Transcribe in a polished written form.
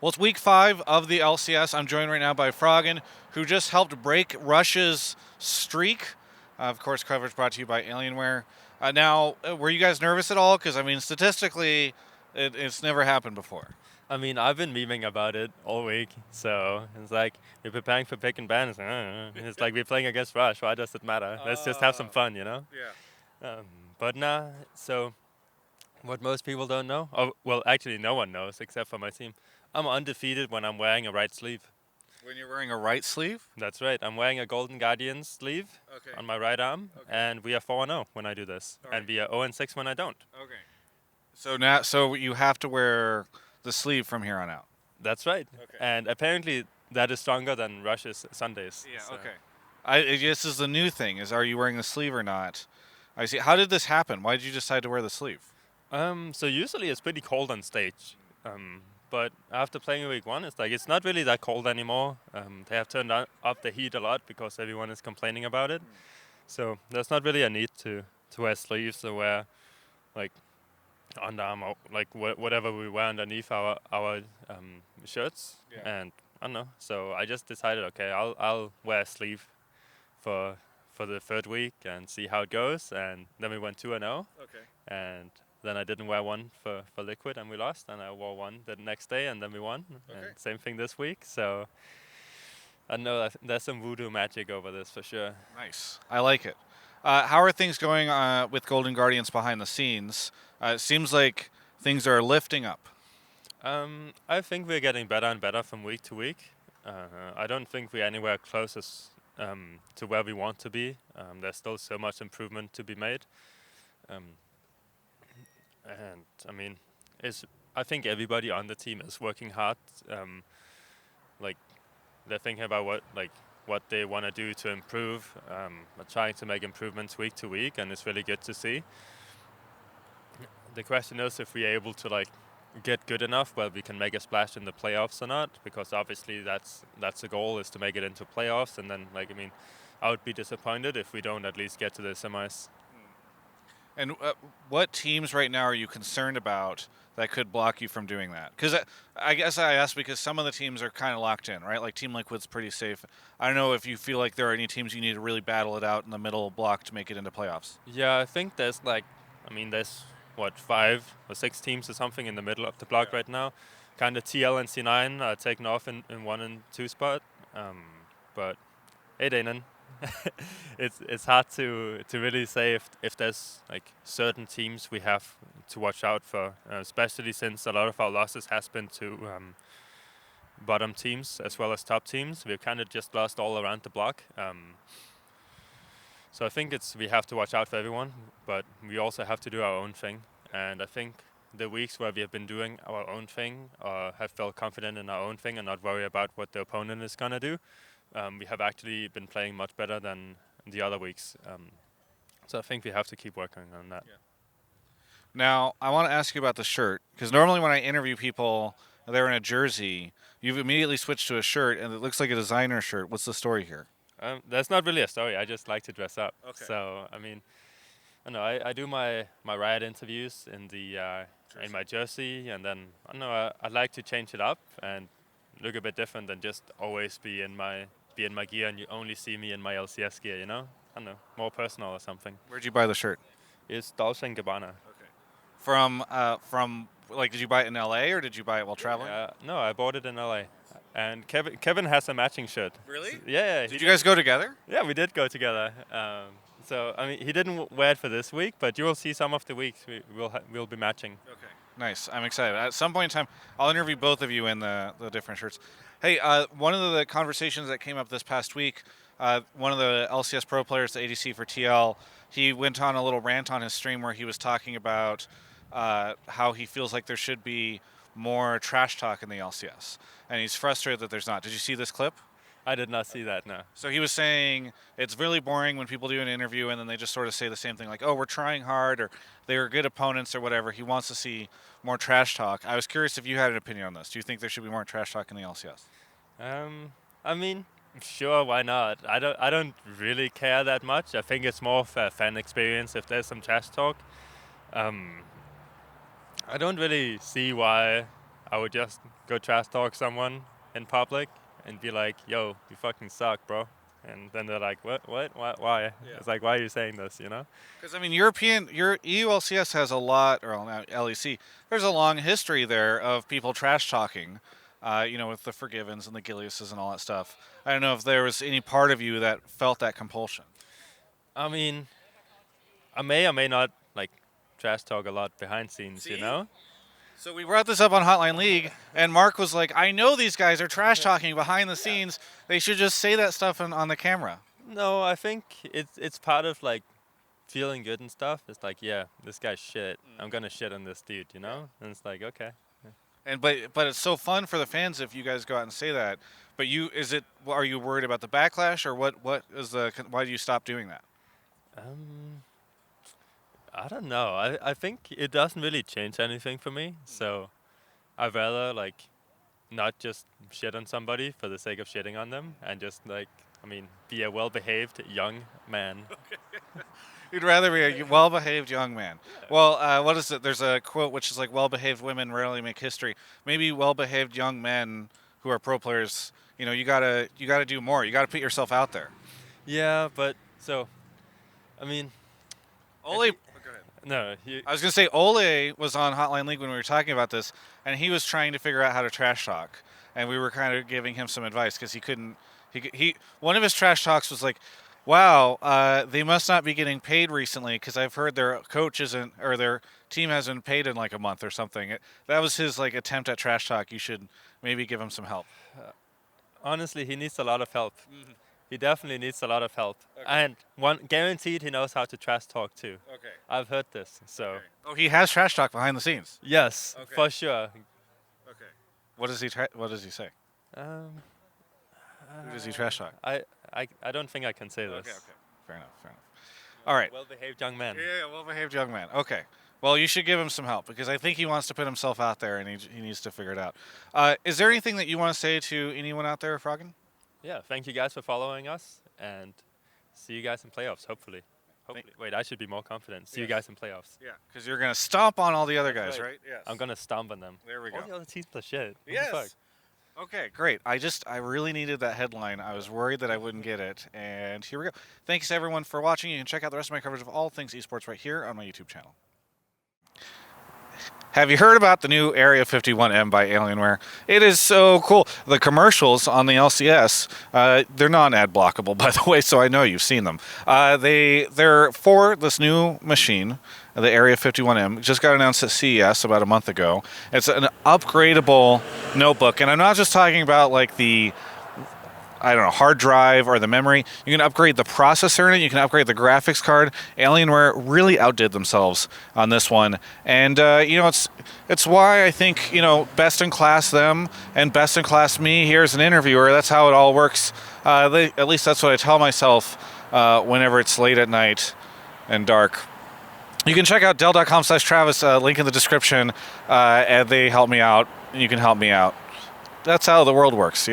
Well, it's week 5 of the LCS. I'm joined right now by Froggen, who just helped break Russia's streak. Of course, coverage brought to you by Alienware. Were you guys nervous at all? Because, I mean, statistically, it's never happened before. I mean, I've been memeing about it all week, so it's like we're preparing for pick and ban. It's like we're playing against Rush. Why does it matter? Let's just have some fun, you know? Yeah. But nah, so what most people don't know, well, actually no one knows except for my team. I'm undefeated when I'm wearing a right sleeve. When you're wearing a right sleeve? That's right. I'm wearing a Golden Guardian sleeve Okay. on my right arm, Okay. and we are 4-0 when I do this, All and right. we are 0-6 when I don't. Okay. So you have to wear the sleeve from here on out. That's right. Okay. And apparently that is stronger than Rush's Sundays. Yeah. so. Okay. This is the new thing: is are you wearing the sleeve or not? I see. How did this happen? Why did you decide to wear the sleeve? So usually it's pretty cold on stage. But after playing week 1, it's not really that cold anymore. They have turned up the heat a lot because everyone is complaining about it. So there's not really a need to wear sleeves or wear like underarm or like whatever we wear underneath our shirts. Yeah. And I don't know. So I just decided, okay, I'll wear a sleeve for the third week and see how it goes. And then we went 2-0. Okay. And then I didn't wear one for Liquid and we lost, and I wore one the next day and then we won. Okay. And same thing this week. So I know there's some voodoo magic over this for sure. Nice. I like it. How are things going with Golden Guardians behind the scenes? It seems like things are lifting up. I think we're getting better and better from week to week. I don't think we're anywhere close to where we want to be. There's still so much improvement to be made. And I mean, I think everybody on the team is working hard. Like they're thinking about what they want to do to improve. Trying to make improvements week to week, and it's really good to see. The question is if we're able to get good enough where we can make a splash in the playoffs or not, because obviously that's the goal, is to make it into playoffs. And then I would be disappointed if we don't at least get to the semis. And what teams right now are you concerned about that could block you from doing that? Because I guess I asked because some of the teams are kind of locked in, right? Like Team Liquid's pretty safe. I don't know if you feel like there are any teams you need to really battle it out in the middle block to make it into playoffs. Yeah, I think there's what, 5 or 6 teams or something in the middle of the block right now. Kind of TL and C9 are taken off in 1 and 2 spot. But hey, Danon. It's hard to really say if there's certain teams we have to watch out for, especially since a lot of our losses has been to bottom teams as well as top teams. We've kind of just lost all around the block. So I think we have to watch out for everyone, but we also have to do our own thing. And I think the weeks where we have been doing our own thing, have felt confident in our own thing and not worry about what the opponent is gonna do, we have actually been playing much better than the other weeks. So I think we have to keep working on that. Yeah. Now, I want to ask you about the shirt, because normally when I interview people, they're in a jersey. You've immediately switched to a shirt, and it looks like a designer shirt. What's the story here? That's not really a story. I just like to dress up. Okay. So I mean, I do my Riot interviews in my jersey, and then I like to change it up and look a bit different than just always be in my gear and you only see me in my LCS gear. I don't know, more personal or something. Where'd you buy the shirt? It's Dolce & Gabbana. Okay. From did you buy it in LA or did you buy it while traveling? No, I bought it in LA. And Kevin has a matching shirt. Really? Yeah. Did you guys go together? Yeah, we did go together. So I mean, he didn't wear it for this week, but you will see some of the weeks we'll be matching. Okay. Nice. I'm excited. At some point in time, I'll interview both of you in the different shirts. Hey, one of the conversations that came up this past week, one of the LCS pro players, the ADC for TL, he went on a little rant on his stream where he was talking about how he feels like there should be more trash talk in the LCS, and he's frustrated that there's not. Did you see this clip? I did not see that, no. So he was saying it's really boring when people do an interview and then they just sort of say the same thing, like, oh, we're trying hard, or they were good opponents, or whatever. He wants to see more trash talk. I was curious if you had an opinion on this. Do you think there should be more trash talk in the LCS? I mean, sure, why not? I don't really care that much. I think it's more of a fan experience if there's some trash talk. I don't really see why I would just go trash talk someone in public and be like, "Yo, you fucking suck, bro." And then they're like, "What? Why?" Yeah. It's like, "Why are you saying this?" You know? Because I mean, your EULCS has a lot, or now LEC. There's a long history there of people trash talking, with the Forgivens and the Giliuses and all that stuff. I don't know if there was any part of you that felt that compulsion. I mean, I may or may not like trash talk a lot behind scenes. See? You know? So we brought this up on Hotline League, and Mark was like, "I know these guys are trash talking behind the scenes. They should just say that stuff on the camera." No, I think it's part of like feeling good and stuff. It's like, yeah, this guy's shit. I'm gonna shit on this dude, you know? And it's like, okay. And but it's so fun for the fans if you guys go out and say that. But are you worried about the backlash, or what is why do you stop doing that? I don't know. I think it doesn't really change anything for me. So I'd rather like not just shit on somebody for the sake of shitting on them and just be a well-behaved young man. You'd rather be a well-behaved young man. Well, what is it? There's a quote which is like, "Well-behaved women rarely make history." Maybe well-behaved young men who are pro players, you gotta do more. You gotta put yourself out there. Yeah, but I mean, Ole. No, I was gonna say Ole was on Hotline League when we were talking about this, and he was trying to figure out how to trash talk, and we were kind of giving him some advice because he couldn't. He one of his trash talks was like, "Wow, they must not be getting paid recently because I've heard their coach isn't or their team hasn't paid in like a month or something." That was his like attempt at trash talk. You should maybe give him some help. Honestly, he needs a lot of help. Mm-hmm. He definitely needs a lot of help. Okay. And guaranteed he knows how to trash talk too. Okay. I've heard this. So. Okay. Oh, he has trash talk behind the scenes. Yes, okay. For sure. Okay. What does he say? Who does he trash talk? I don't think I can say this. Okay. Fair enough. All right. Well-behaved young man. Yeah, well-behaved young man. Okay. Well, you should give him some help because I think he wants to put himself out there and he needs to figure it out. Is there anything that you want to say to anyone out there, Froggen? Yeah, thank you guys for following us, and see you guys in playoffs, hopefully. Wait, I should be more confident. See you guys in playoffs. Yeah, because you're going to stomp on all the other guys, right? Yes. I'm going to stomp on them. There we go. All the other teams are shit. Yes. Okay, great. I really needed that headline. I was worried that I wouldn't get it, and here we go. Thanks, everyone, for watching. You can check out the rest of my coverage of all things esports right here on my YouTube channel. Have you heard about the new Area 51M by Alienware? It is so cool. The commercials on the LCS, they're non-ad blockable, by the way, so I know you've seen them. They're for this new machine, the Area 51M. Just got announced at CES about a month ago. It's an upgradable notebook, and I'm not just talking about like the hard drive or the memory. You can upgrade the processor in it. You can upgrade the graphics card. Alienware really outdid themselves on this one. And, it's why I think, best in class them and best in class me here as an interviewer. That's how it all works. At least that's what I tell myself whenever it's late at night and dark. You can check out Dell.com/Travis, link in the description, and they help me out. You can help me out. That's how the world works,